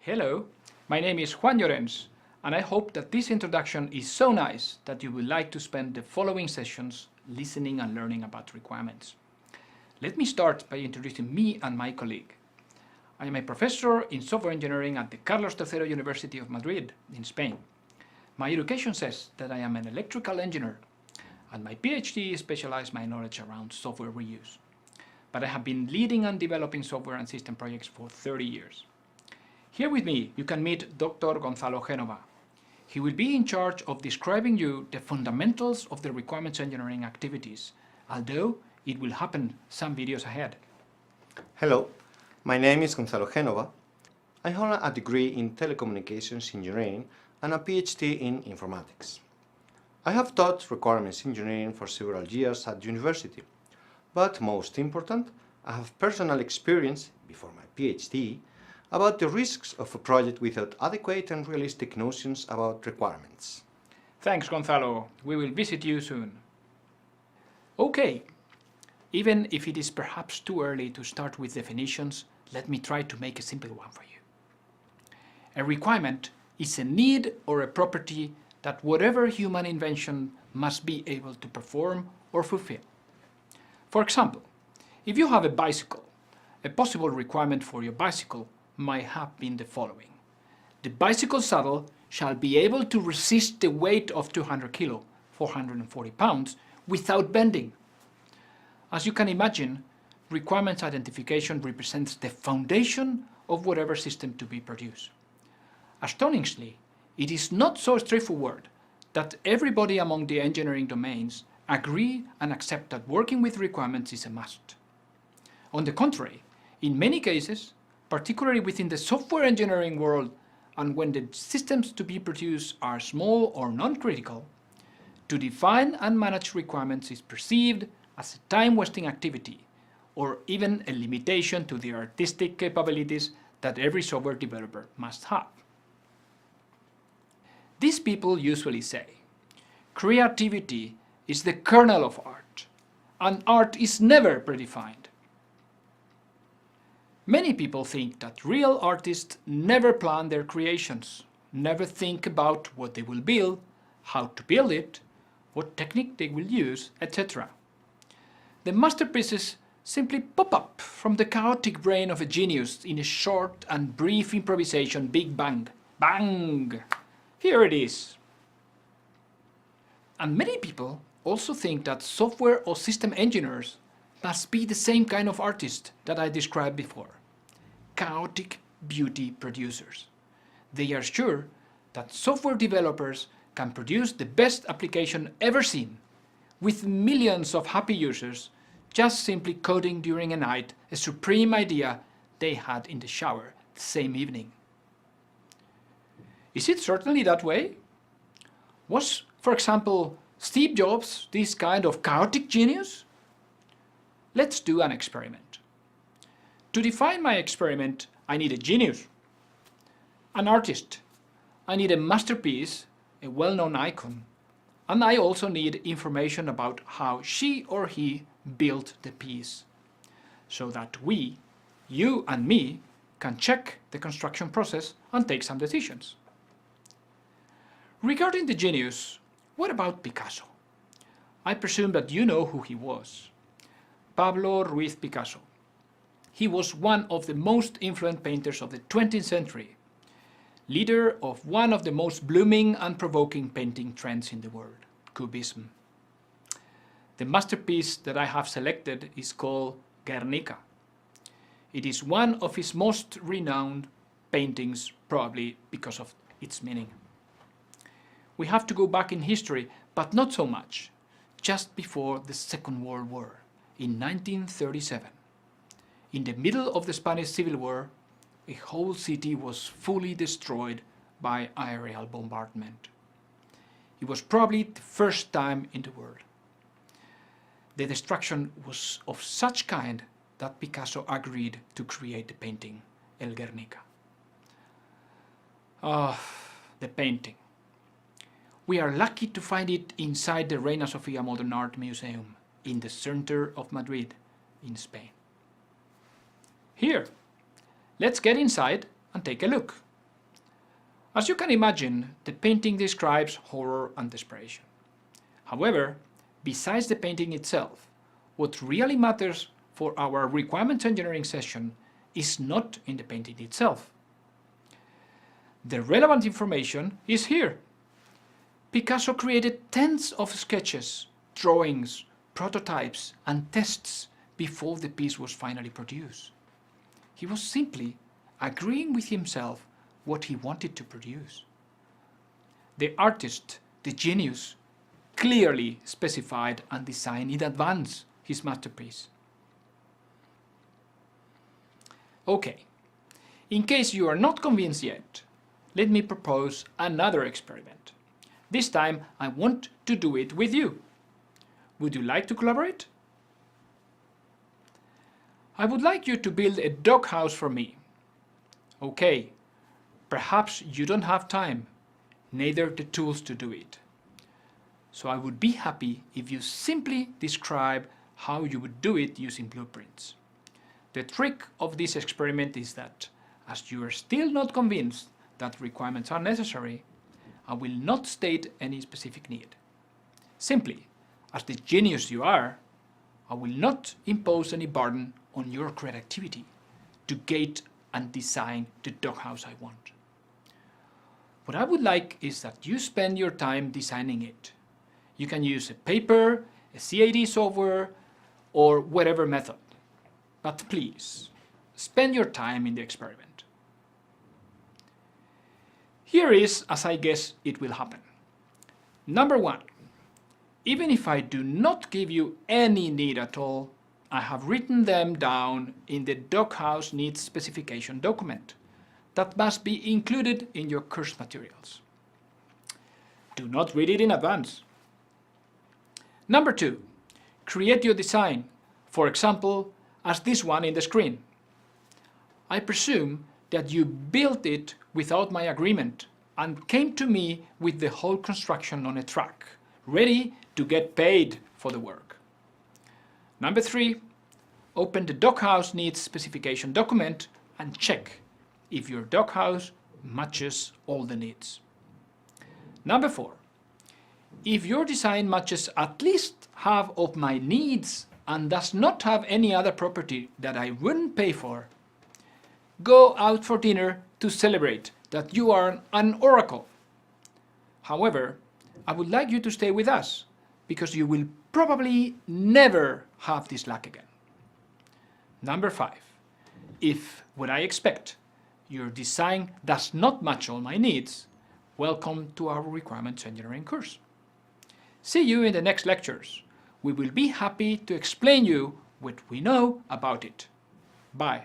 Hello, my name is Juan Llorens, and I hope that this introduction is so nice that you would like to spend the following sessions listening and learning about requirements. Let me start by introducing me and my colleague. I am a professor in software engineering at the Carlos III University of Madrid in Spain. My education says that I am an electrical engineer, and my PhD specialized my knowledge around software reuse. But I have been leading and developing software and system projects for 30 years. Here with me, you can meet Dr. Gonzalo Genova. He will be in charge of describing you the fundamentals of the requirements engineering activities, although it will happen some videos ahead. Hello, my name is Gonzalo Genova. I hold a degree in telecommunications engineering and a PhD in informatics. I have taught requirements engineering for several years at university, but most important, I have personal experience, before my PhD, about the risks of a project without adequate and realistic notions about requirements. Thanks, Gonzalo. We will visit you soon. Okay, even if it is perhaps too early to start with definitions, let me try to make a simple one for you. A requirement is a need or a property that whatever human invention must be able to perform or fulfill. For example, if you have a bicycle, a possible requirement for your bicycle might have been the following. The bicycle saddle shall be able to resist the weight of 200 kilo, 440 pounds, without bending. As you can imagine, requirements identification represents the foundation of whatever system to be produced. Astonishingly, it is not so straightforward that everybody among the engineering domains agree and accept that working with requirements is a must. On the contrary, in many cases, particularly within the software engineering world and when the systems to be produced are small or non-critical, to define and manage requirements is perceived as a time-wasting activity or even a limitation to the artistic capabilities that every software developer must have. These people usually say, creativity is the kernel of art, and art is never predefined. Many people think that real artists never plan their creations, never think about what they will build, how to build it, what technique they will use, etc. The masterpieces simply pop up from the chaotic brain of a genius in a short and brief improvisation, big bang, bang! Here it is. And many people also think that software or system engineers must be the same kind of artist that I described before. Chaotic beauty producers. They are sure that software developers can produce the best application ever seen, with millions of happy users just simply coding during a night a supreme idea they had in the shower the same evening. Is it certainly that way? Was, for example, Steve Jobs this kind of chaotic genius? Let's do an experiment. To define my experiment, I need a genius, an artist, I need a masterpiece, a well-known icon, and I also need information about how she or he built the piece, so that we, you and me, can check the construction process and take some decisions. Regarding the genius, what about Picasso? I presume that you know who he was. Pablo Ruiz Picasso. He was one of the most influential painters of the 20th century, leader of one of the most blooming and provoking painting trends in the world, Cubism. The masterpiece that I have selected is called Guernica. It is one of his most renowned paintings, probably because of its meaning. We have to go back in history, but not so much, just before the Second World War, in 1937. In the middle of the Spanish Civil War, a whole city was fully destroyed by aerial bombardment. It was probably the first time in the world. The destruction was of such kind that Picasso agreed to create the painting, El Guernica. The painting. We are lucky to find it inside the Reina Sofia Modern Art Museum in the center of Madrid, in Spain. Here, let's get inside and take a look. As you can imagine, the painting describes horror and desperation. However, besides the painting itself, what really matters for our requirements engineering session is not in the painting itself. The relevant information is here. Picasso created tens of sketches, drawings, prototypes, and tests before the piece was finally produced. He was simply agreeing with himself what he wanted to produce. The artist, the genius, clearly specified and designed in advance his masterpiece. Okay, in case you are not convinced yet, let me propose another experiment. This time I want to do it with you. Would you like to collaborate? I would like you to build a doghouse for me. Okay, perhaps you don't have time, neither the tools to do it. So I would be happy if you simply describe how you would do it using blueprints. The trick of this experiment is that, as you are still not convinced that requirements are necessary, I will not state any specific need. Simply, as the genius you are, I will not impose any burden on your creativity to gate and design the doghouse I want. What I would like is that you spend your time designing it. You can use a paper, a CAD software, or whatever method. But please, spend your time in the experiment. Here is as I guess it will happen. Number 1. Even if I do not give you any need at all, I have written them down in the doghouse needs specification document that must be included in your course materials. Do not read it in advance. Number 2. Create your design, for example, as this one in the screen. I presume that you built it without my agreement and came to me with the whole construction on a track, ready to get paid for the work. Number 3, open the doghouse needs specification document and check if your doghouse matches all the needs. Number 4, if your design matches at least half of my needs and does not have any other property that I wouldn't pay for, go out for dinner to celebrate that you are an oracle. However, I would like you to stay with us because you will probably never have this luck again. Number 5, if what I expect, your design does not match all my needs, welcome to our requirements engineering course. See you in the next lectures. We will be happy to explain you what we know about it. Bye.